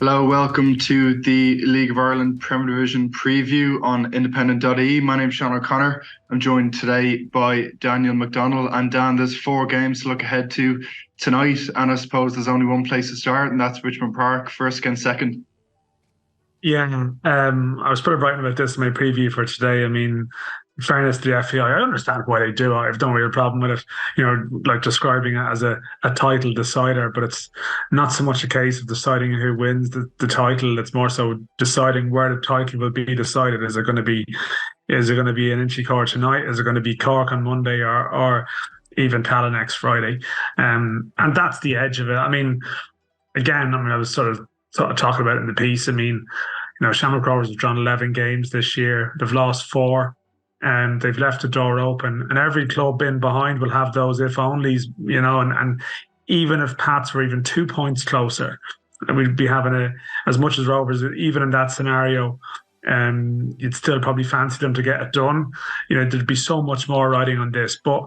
Hello, welcome to the League of Ireland Premier Division preview on independent.ie. My name is Seán O'Connor. I'm joined today by Daniel McDonnell. And Dan, there's 4 games to look ahead to tonight, and I suppose there's only one place to start, and that's Richmond Park, first against second. Yeah, I was probably writing about this in my preview for today. I mean, in fairness to the FAI, I understand why they do it. I've no real problem with it, like describing it as a title decider, but it's not so much a case of deciding who wins the title. It's more so deciding where the title will be decided. Is it going to be an Inchicore tonight? Is it going to be Cork on Monday or even Tala next Friday? And that's the edge of it. I mean, again, I was sort of talking about it in the piece. I mean, Shamrock Rovers have drawn 11 games this year. They've lost 4, and they've left the door open. And every club in behind will have those if onlys, and even if Pats were even 2 points closer, we'd be having as much as Rovers, even in that scenario, you'd still probably fancy them to get it done. There'd be so much more riding on this. But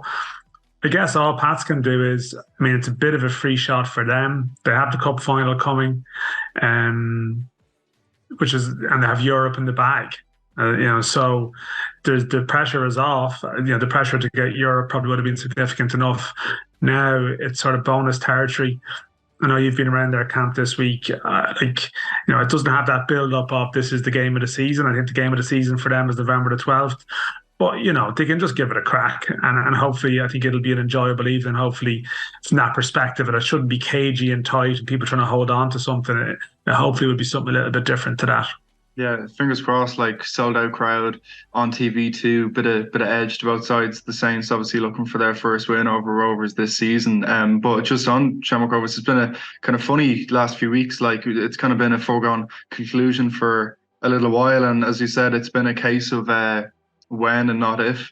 I guess all Pats can do is, it's a bit of a free shot for them. They have the cup final coming, and they have Europe in the bag. So the pressure is off. The pressure to get Europe probably would have been significant enough. Now it's sort of bonus territory. I know you've been around their camp this week. It doesn't have that build up of this is the game of the season. I think the game of the season for them is November the 12th. But, they can just give it a crack. And hopefully, I think it'll be an enjoyable evening. Hopefully, from that perspective, and it shouldn't be cagey and tight and people trying to hold on to something. It hopefully would be something a little bit different to that. Yeah, fingers crossed, sold out crowd on TV too, bit of edge to both sides. The Saints obviously looking for their first win over Rovers this season. But just on Shamrock Rovers, it's been a kind of funny last few weeks. It's kind of been a foregone conclusion for a little while. And as you said, it's been a case of when and not if.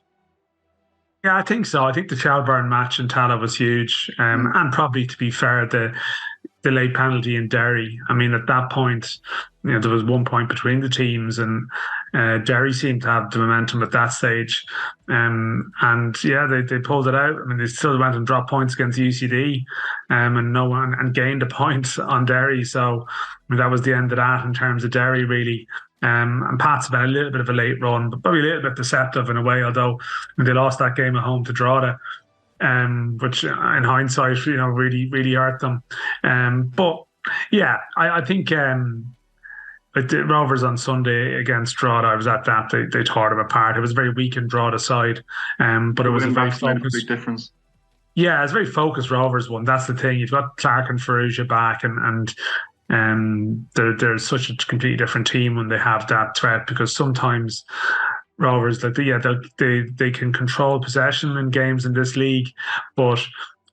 Yeah, I think so. I think the Shelbourne match in Tala was huge. And probably, to be fair, the late penalty in Derry. At that point, there was 1 point between the teams, and Derry seemed to have the momentum at that stage. They pulled it out. They still went and dropped points against UCD, and gained a point on Derry. So that was the end of that in terms of Derry, really. And Pats have been a little bit of a late run, but probably a little bit deceptive in a way, although they lost that game at home to Drogheda, which in hindsight, really, really hurt them. But yeah, I think the Rovers on Sunday against Drogheda, I was at that, they tore them apart. It was a very weak and Drogheda side, but it was a very focused. Big difference. Yeah, it's a very focused Rovers one. That's the thing. You've got Clark and Ferrugia back, and they're such a completely different team when they have that threat, because sometimes Rovers, they can control possession in games in this league, but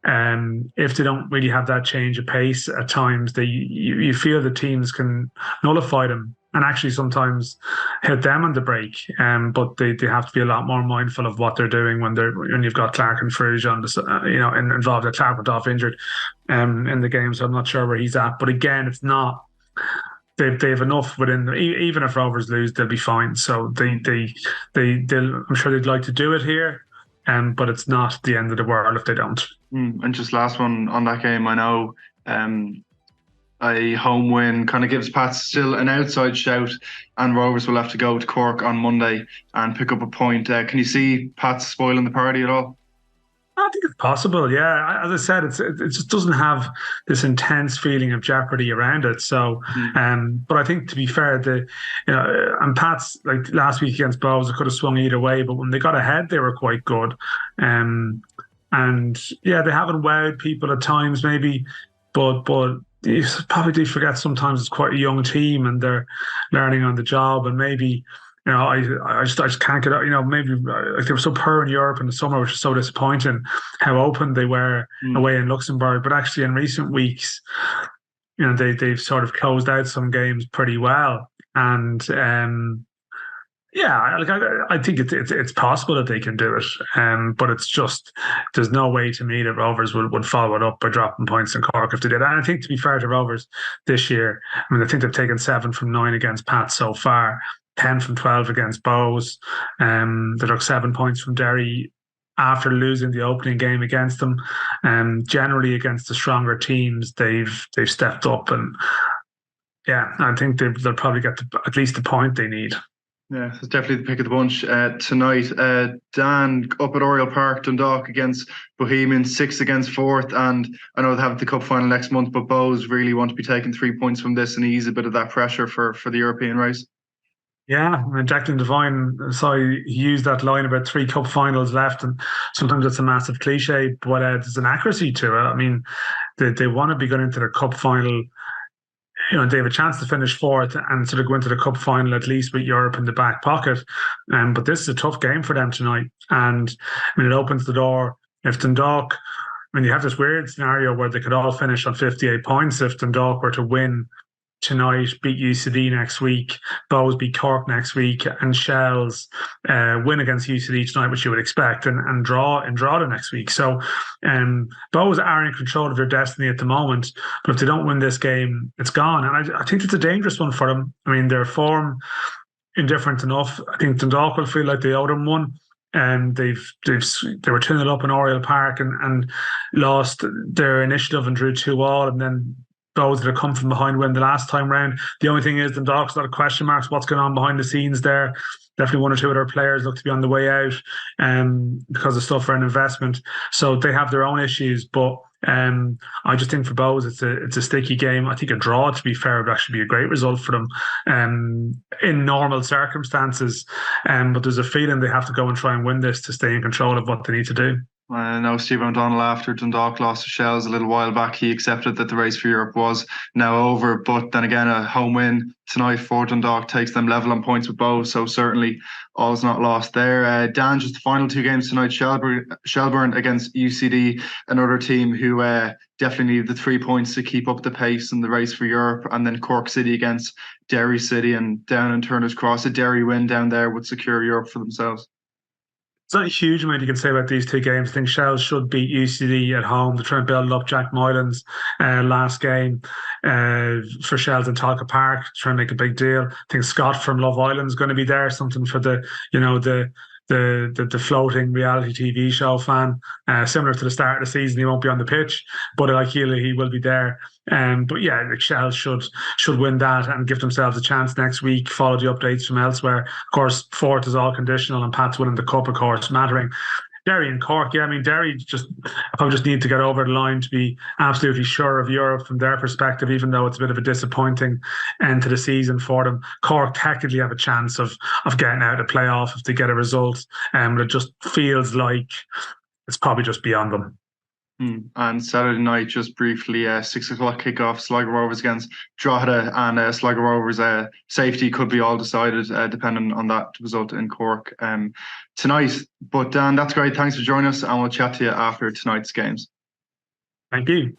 if they don't really have that change of pace at times, you feel the teams can nullify them and actually sometimes hit them on the break. But they have to be a lot more mindful of what they're doing when you've got Clark and Ferrugia on the involved. Clark went off injured in the game, so I'm not sure where he's at. But again, it's not. They have enough within them. Even if Rovers lose, they'll be fine. So they'll. I'm sure they'd like to do it here, but it's not the end of the world if they don't. And just last one on that game, I know a home win kind of gives Pats still an outside shout, and Rovers will have to go to Cork on Monday and pick up a point. Can you see Pats spoiling the party at all? I think it's possible, yeah. As I said, it just doesn't have this intense feeling of jeopardy around it. So, but I think, to be fair, and Pats, like last week against Bohs, it could have swung either way. But when they got ahead, they were quite good. And yeah, they haven't wowed people at times, maybe, but you probably do forget sometimes it's quite a young team and they're learning on the job, and maybe. I just can't get out. Maybe they were so poor in Europe in the summer, which is so disappointing. How open they were away in Luxembourg, but actually in recent weeks, they've sort of closed out some games pretty well. And I think it's possible that they can do it. But it's just there's no way to me that Rovers would follow it up by dropping points in Cork if they did. And I think, to be fair to Rovers this year, I think they've taken 7 from 9 against Pat so far. 10 from 12 against Bohs. They took 7 points from Derry after losing the opening game against them. Generally against the stronger teams, they've stepped up, and Yeah, I think they'll probably get at least the point they need. Yeah, it's definitely the pick of the bunch tonight. Dan, up at Oriel Park, Dundalk against Bohemians, 6th against 4th. And I know they have the cup final next month, but Bohs really want to be taking 3 points from this and ease a bit of that pressure for the European race. Yeah, and Declan Devine, so he used that line about 3 cup finals left, and sometimes it's a massive cliche, but there's an accuracy to it. I mean, they want to be going into the cup final. They have a chance to finish 4th and sort of go into the cup final at least with Europe in the back pocket. But this is a tough game for them tonight. And I mean, it opens the door. If Dundalk, you have this weird scenario where they could all finish on 58 points if Dundalk were to win tonight, beat UCD next week, Bohs beat Cork next week, and Shells win against UCD tonight, which you would expect, and draw in Drogheda next week. So Bohs are in control of their destiny at the moment, but if they don't win this game, it's gone. And I think it's a dangerous one for them. I mean, their form indifferent enough. I think Dundalk will feel like they owe them one. And they were 2-0 up in Oriel Park and lost their initiative and drew 2-2, and then those that have come from behind win the last time round. The only thing is Dundalk's a lot of question marks. What's going on behind the scenes there? Definitely 1 or 2 of their players look to be on the way out because of stuff around investment. So they have their own issues. But I just think for Bohs, it's a sticky game. I think a draw, to be fair, would actually be a great result for them in normal circumstances. But there's a feeling they have to go and try and win this to stay in control of what they need to do. I know Seán O'Connor, after Dundalk lost to Shells a little while back, he accepted that the race for Europe was now over. But then again, a home win tonight for Dundalk takes them level on points with Bohs. So certainly all's not lost there. Dan, just the final 2 games tonight, Shelbourne against UCD, another team who definitely need the 3 points to keep up the pace in the race for Europe. And then Cork City against Derry City, and down in Turner's Cross, a Derry win down there would secure Europe for themselves. It's not a huge amount you can say about these 2 games. I think Shells should beat UCD at home. They're trying to build up Jack Moylan's last game for Shells in Talca Park, trying to make a big deal. I think Scott from Love Island is going to be there, something for the floating reality TV show fan. Similar to the start of the season, he won't be on the pitch, but like he will be there. But yeah, Shells should win that and give themselves a chance next week. Follow the updates from elsewhere. Of course, 4th is all conditional, and Pat's winning the cup, of course, mattering. Derry and Cork, yeah, I mean, Derry probably just need to get over the line to be absolutely sure of Europe from their perspective, even though it's a bit of a disappointing end to the season for them. Cork technically have a chance of getting out of the playoff if they get a result, but it just feels like it's probably just beyond them. And Saturday night, just briefly, 6 o'clock kickoff, Sligo Rovers against Drogheda, and Sligo Rovers safety could be all decided depending on that result in Cork tonight. But Dan, that's great. Thanks for joining us, and we'll chat to you after tonight's games. Thank you.